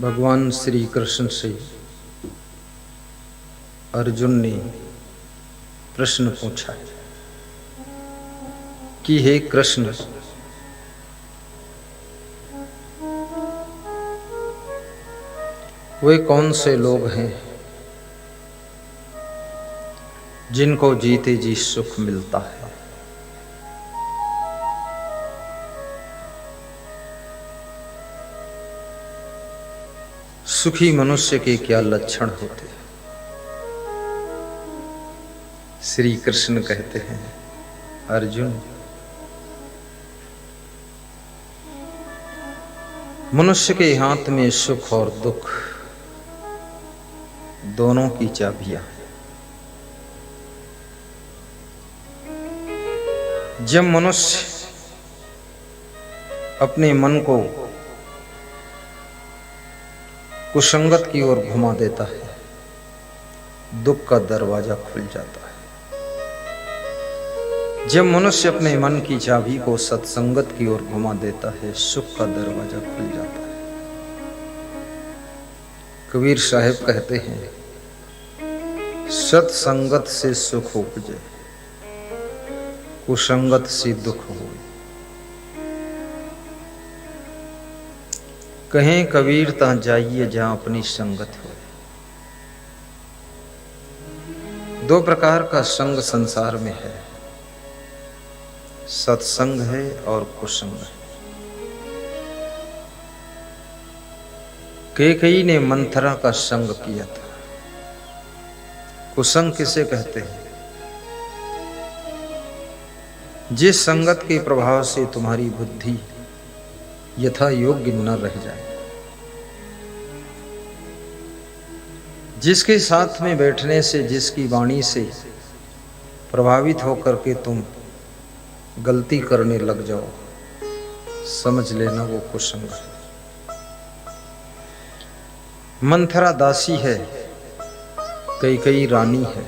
भगवान श्री कृष्ण से अर्जुन ने प्रश्न पूछा कि हे कृष्ण, वे कौन से लोग हैं जिनको जीते जी सुख मिलता है? सुखी मनुष्य के क्या लक्षण होते हैं? श्री कृष्ण कहते हैं, अर्जुन, मनुष्य के हाथ में सुख और दुख दोनों की चाबियां हैं। जब मनुष्य अपने मन को कुसंगत की ओर घुमा देता है, दुख का दरवाजा खुल जाता है। जब मनुष्य अपने मन की चाबी को सत्संगत की ओर घुमा देता है, सुख का दरवाजा खुल जाता है। कबीर साहब कहते हैं, सत्संगत से सुख उपजे, कुसंगत से दुख हो। कहें कबीर ता जाइए जहां अपनी संगत हो। दो प्रकार का संग संसार में है, सत्संग है और कुसंग है। कैकेयी ने मंथरा का संग किया था। कुसंग किसे कहते हैं? जिस संगत के प्रभाव से तुम्हारी बुद्धि यथा योग्य न रह जाए, जिसके साथ में बैठने से, जिसकी वाणी से प्रभावित होकर के तुम गलती करने लग जाओ, समझ लेना वो कुसंग है। मंथरा दासी है, कैकेयी रानी है।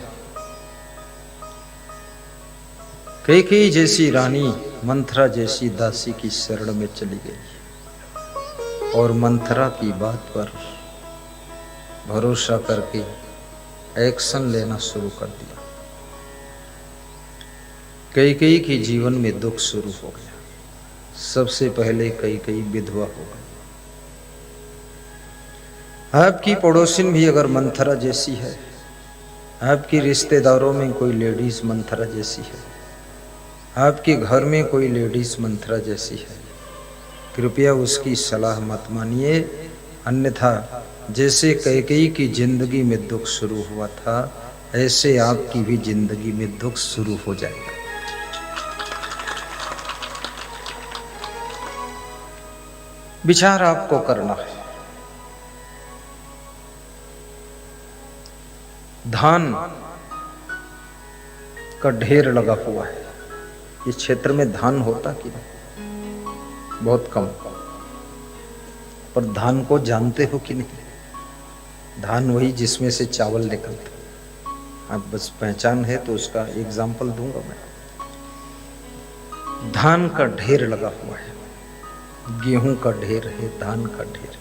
कैकेयी जैसी रानी मंथरा जैसी दासी की शरण में चली गई और मंथरा की बात पर भरोसा करके एक्शन लेना शुरू कर दिया। कैकेयी के जीवन में दुख शुरू हो गया। सबसे पहले कैकेयी विधवा हो गई। आपकी पड़ोसिन भी अगर मंथरा जैसी है, आपकी रिश्तेदारों में कोई लेडीज मंथरा जैसी है, आपके घर में कोई लेडीज मंथरा जैसी है, कृपया उसकी सलाह मत मानिए, अन्यथा जैसे कैकेयी की जिंदगी में दुख शुरू हुआ था, ऐसे आपकी भी जिंदगी में दुख शुरू हो जाएगा। विचार आपको करना है। धान का ढेर लगा हुआ है। इस क्षेत्र में धान होता कि नहीं? बहुत कम। पर धान को जानते हो कि नहीं? धान वही जिसमें से चावल निकलता। आप बस पहचान है तो उसका एग्जाम्पल दूंगा मैं। धान का ढेर लगा हुआ है, गेहूं का ढेर है, धान का ढेर।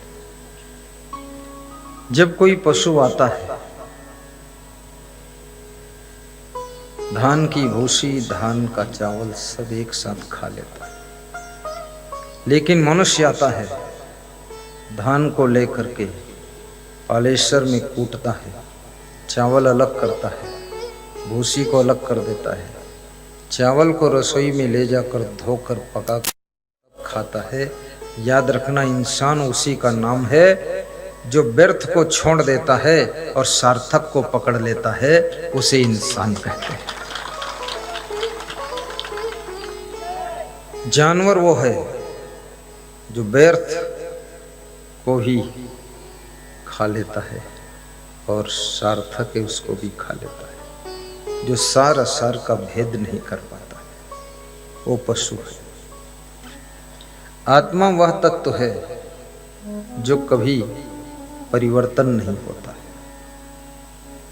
जब कोई पशु आता है, धान की भूसी, धान का चावल सब एक साथ खा लेता है। लेकिन मनुष्य आता है, धान को लेकर के पालेश्वर में कूटता है, चावल अलग करता है, भूसी को अलग कर देता है, चावल को रसोई में ले जाकर धोकर पका खाता है। याद रखना, इंसान उसी का नाम है जो व्यर्थ को छोड़ देता है और सार्थक को पकड़ लेता है, उसे इंसान कहते हैं। जानवर वो है जो व्यर्थ को ही खा लेता है और सार्थक है उसको भी खा लेता है। जो सार असार का भेद नहीं कर पाता है, वो पशु है। आत्मा वह तत्व है जो कभी परिवर्तन नहीं होता है,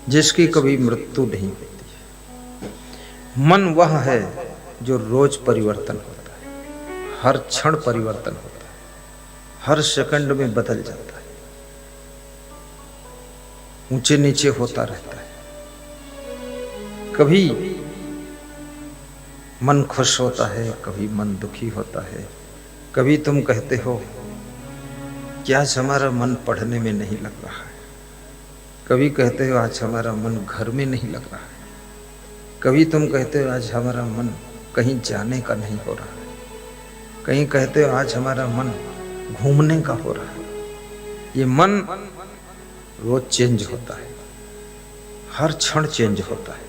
जिसकी कभी मृत्यु नहीं होती है। मन वह है जो रोज परिवर्तन होता है, हर क्षण परिवर्तन होता है, हर सेकंड में बदल जाता है। ऊंचे नीचे होता रहता है। कभी मन खुश होता है, कभी मन दुखी होता है। कभी तुम कहते हो कि आज हमारा मन पढ़ने में नहीं लग रहा है, कभी कहते हो आज हमारा मन घर में नहीं लग रहा है, कभी तुम कहते हो आज हमारा मन कहीं जाने का नहीं हो रहा है, कहीं कहते हो आज हमारा मन घूमने का हो रहा है। ये मन रोज चेंज होता है, हर क्षण चेंज होता है।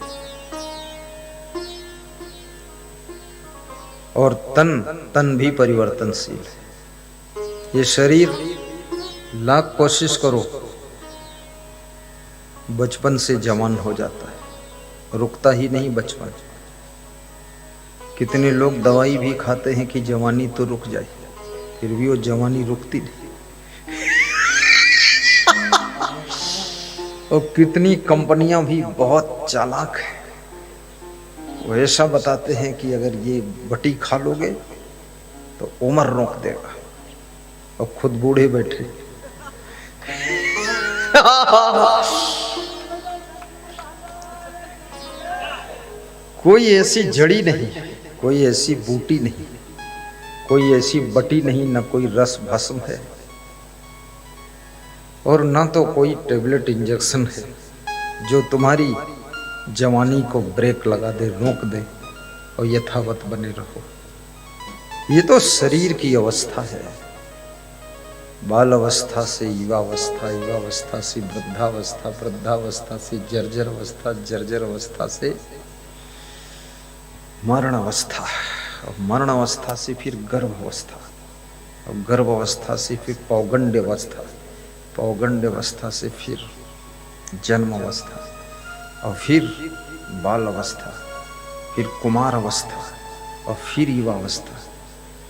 और तन भी परिवर्तनशील है। ये शरीर लाख कोशिश करो बचपन से जवान हो जाता है, रुकता ही नहीं बचपन। कितने लोग दवाई भी खाते हैं कि जवानी तो रुक जाए, फिर भी वो जवानी रुकती नहीं। और कितनी कंपनियां भी बहुत चालाक है, वो ऐसा बताते हैं कि अगर ये बटी खा लोगे तो उम्र रोक देगा, और खुद बूढ़े बैठे। कोई ऐसी जड़ी नहीं, कोई ऐसी बूटी नहीं, कोई ऐसी बटी नहीं, न कोई रस भस्म है और न तो कोई टेबलेट इंजेक्शन है जो तुम्हारी जवानी को ब्रेक लगा दे, रोक दे और यथावत बने रहो। ये तो शरीर की अवस्था है। बाल अवस्था से युवावस्था, युवावस्था से वृद्धावस्था, वृद्धावस्था से जर्जर अवस्था, जर्जर अवस्था से मरण अवस्था, और मरण अवस्था से फिर गर्भ अवस्था, और गर्भ अवस्था से फिर पौगंड अवस्था, पौगंड अवस्था से फिर जन्म अवस्था, और फिर बाल अवस्था, फिर कुमार अवस्था, और फिर युवा अवस्था।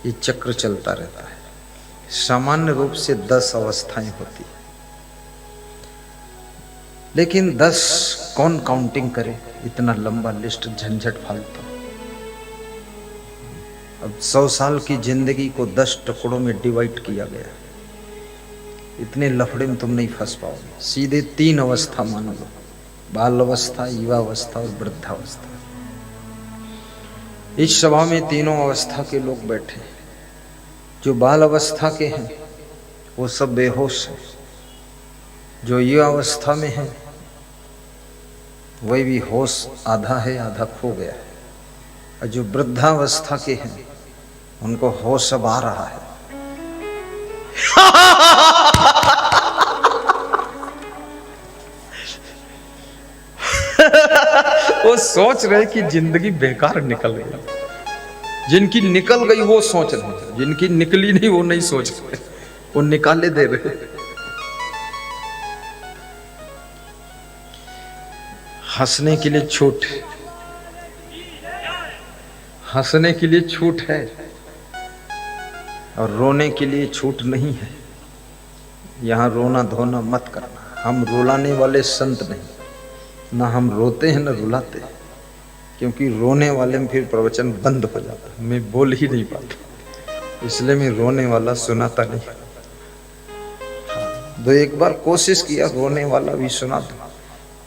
ये चक्र चलता रहता है। सामान्य रूप से 10 अवस्थाएं होती, लेकिन 10 कौन काउंटिंग करे? इतना लंबा लिस्ट, झंझट फालतू। अब 100 साल की जिंदगी को 10 टुकड़ों में डिवाइड किया गया। इतने लफड़े में तुम नहीं फंस पाओगे। सीधे 3 अवस्था मान लो, बाल अवस्था, युवा अवस्था और वृद्धावस्था। इस सभा में तीनों अवस्था के लोग बैठे। जो बाल अवस्था के हैं वो सब बेहोश हैं, जो युवा अवस्था में है वही भी होश आधा है, आधा खो गया है, और जो वृद्धावस्था के हैं उनको होश अब आ रहा है। वो सोच रहे कि जिंदगी बेकार निकल गई। जिनकी निकल गई वो सोच रहे, जिनकी निकली नहीं वो नहीं सोच रहे, वो निकाले दे रहे। हंसने के लिए छूट, हंसने के लिए छूट है और रोने के लिए छूट नहीं है। यहां रोना धोना मत करना। हम रुलाने वाले संत नहीं, ना हम रोते हैं ना रुलाते हैं, क्योंकि रोने वाले में फिर प्रवचन बंद हो जाता है, मैं बोल ही नहीं पाता, इसलिए मैं रोने वाला सुनाता नहीं। तो एक बार कोशिश किया रोने वाला भी सुना दो,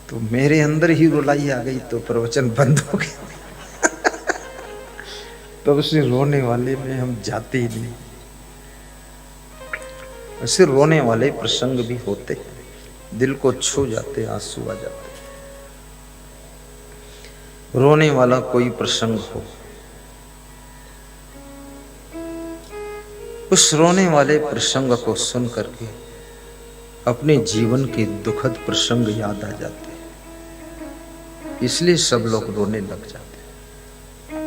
तो मेरे अंदर ही रुलाई आ गई, तो प्रवचन बंद हो गया। तो उसने रोने वाले में हम जाते ही नहीं। ऐसे रोने वाले प्रसंग भी होते, दिल को छू जाते, आंसू आ जाते। रोने वाला कोई प्रसंग हो, उस रोने वाले प्रसंग को सुन करके अपने जीवन के दुखद प्रसंग याद आ जाते हैं, इसलिए सब लोग रोने लग जाते हैं।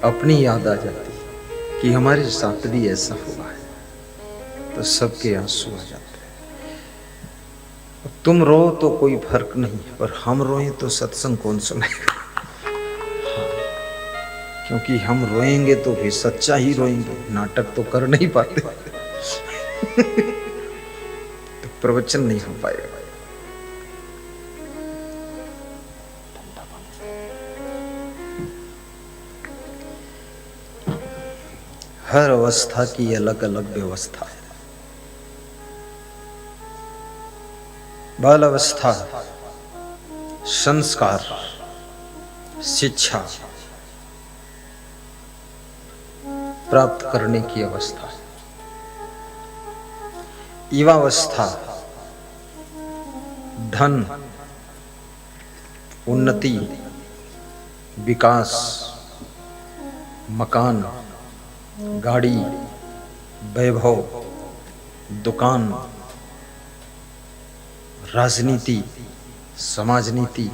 अपनी याद आ जाती है कि हमारे साथ भी ऐसा हुआ है, तो सबके आंसू आ जाते हैं। तुम रो तो कोई फर्क नहीं, पर हम रोएं तो सत्संग कौन सुनेगा? क्योंकि हम रोएंगे तो भी सच्चा ही रोएंगे, नाटक तो कर नहीं पाते। तो प्रवचन नहीं हो पाएगा। हर अवस्था की अलग अलग व्यवस्था है। बाल अवस्था संस्कार, शिक्षा प्राप्त करने की अवस्था। युवावस्था धन, उन्नति, विकास, मकान, गाड़ी, वैभव, दुकान, राजनीति, समाजनीति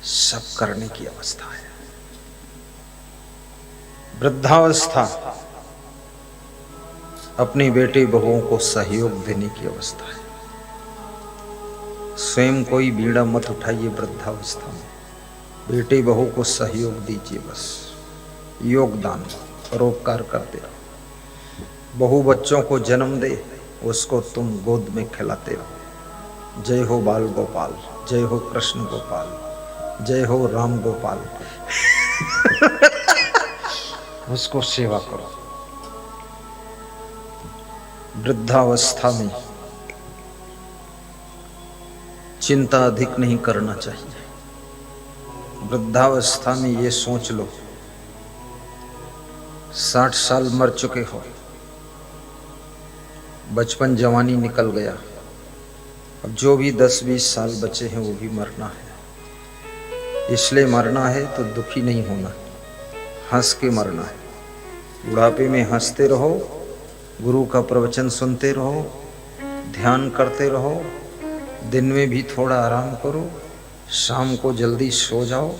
सब करने की अवस्था है। वृद्धावस्था अपनी बेटे बहुओं को सहयोग देने की अवस्था है। स्वयं कोई बीड़ा मत उठाइए वृद्धावस्था में, बेटे बहू को सहयोग दीजिए, बस योगदान परोपकार करते रहो। बहू बच्चों को जन्म दे, उसको तुम गोद में खिलाते रहो। जय हो बाल गोपाल, जय हो कृष्ण गोपाल, जय हो राम गोपाल। उसको सेवा करो। वृद्धावस्था में चिंता अधिक नहीं करना चाहिए। वृद्धावस्था में ये सोच लो 60 साल मर चुके हो, बचपन जवानी निकल गया, अब जो भी 10-20 साल बचे हैं वो भी मरना है। इसलिए मरना है तो दुखी नहीं होना, हंस के मरना है। बुढ़ापे में हंसते रहो, गुरु का प्रवचन सुनते रहो, ध्यान करते रहो, दिन में भी थोड़ा आराम करो, शाम को जल्दी सो जाओ,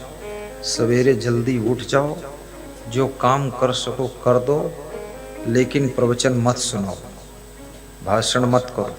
सवेरे जल्दी उठ जाओ, जो काम कर सको कर दो, लेकिन प्रवचन मत सुनाओ, भाषण मत करो।